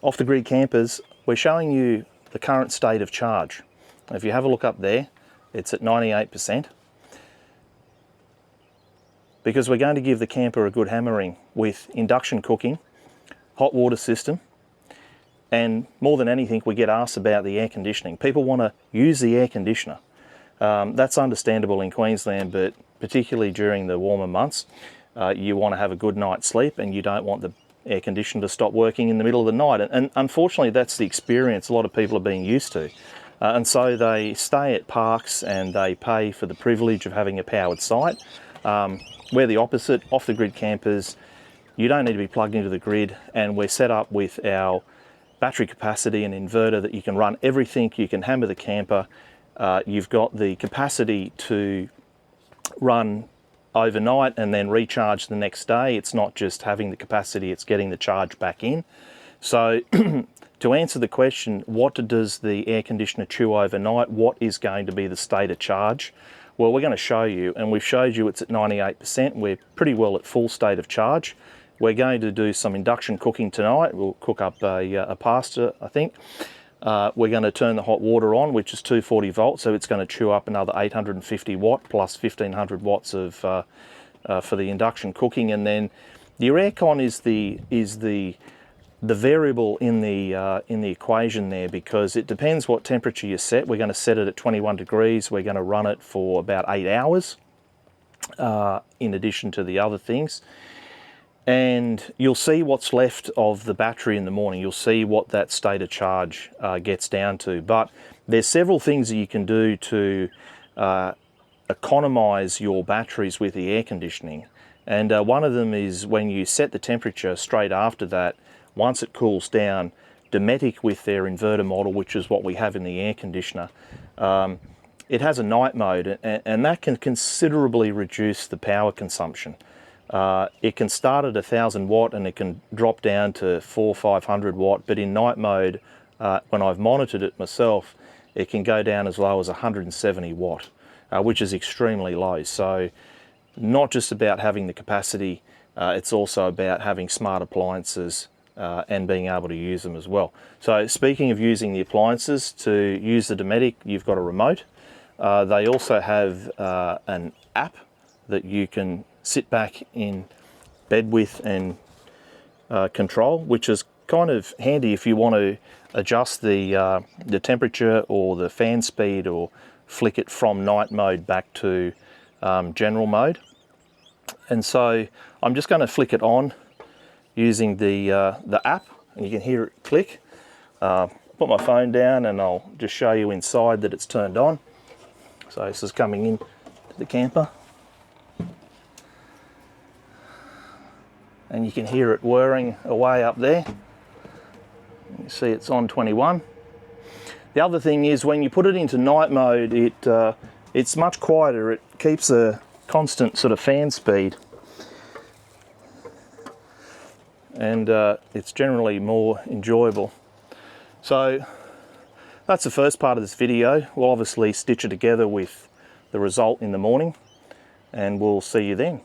Off the Grid Campers, we're showing you the current state of charge. If you have a look up there, it's at 98%. Because we're going to give the camper a good hammering with induction cooking, hot water system, and more than anything, we get asked about the air conditioning. People want to use the air conditioner. That's understandable in Queensland, but particularly during the warmer months, you want to have a good night's sleep and you don't want the air conditioner to stop working in the middle of the night. And unfortunately, that's the experience a lot of people are being used to. And so they stay at parks and they pay for the privilege of having a powered site. We're the opposite. Off the Grid Campers, you don't need to be plugged into the grid, and we're set up with our battery capacity and inverter that you can run everything. You can hammer the camper. You've got the capacity to run overnight and then recharge the next day. It's not just having the capacity, it's getting the charge back in. So to answer the question, what does the air conditioner chew overnight? What is going to be the state of charge? Well, we're going to show you, and we've showed you it's at 98%. We're pretty well at full state of charge. We're going to do some induction cooking tonight. We'll cook up a pasta, I think. We're going to turn the hot water on, which is 240 volts, so it's going to chew up another 850 watt plus 1500 watts of for the induction cooking. And then your aircon is the variable in the equation there, because it depends what temperature you set. We're going to set it at 21 degrees. We're going to run it for about 8 hours, in addition to the other things. And you'll see what's left of the battery in the morning. You'll see what that state of charge gets down to. But there's several things that you can do to economize your batteries with the air conditioning. And one of them is when you set the temperature straight after that, once it cools down, Dometic with their inverter model, which is what we have in the air conditioner, it has a night mode, and that can considerably reduce the power consumption. It can start at 1000 watt and it can drop down to 400-500 watt, but in night mode, when I've monitored it myself, it can go down as low as 170 watt, which is extremely low. So not just about having the capacity, it's also about having smart appliances and being able to use them as well. So speaking of using the appliances, to use the Dometic, you've got a remote. They also have an app that you can sit back in bed with and control, which is kind of handy if you want to adjust the temperature or the fan speed, or flick it from night mode back to general mode. And so I'm just going to flick it on using the app, and you can hear it click. Put my phone down and I'll just show you inside that it's turned on. So this is coming in to the camper, and you can hear it whirring away up there. You see it's on 21. The other thing is, when you put it into night mode, it's much quieter. It keeps a constant sort of fan speed, and it's generally more enjoyable. So that's the first part of this video. We'll obviously stitch it together with the result in the morning, and we'll see you then.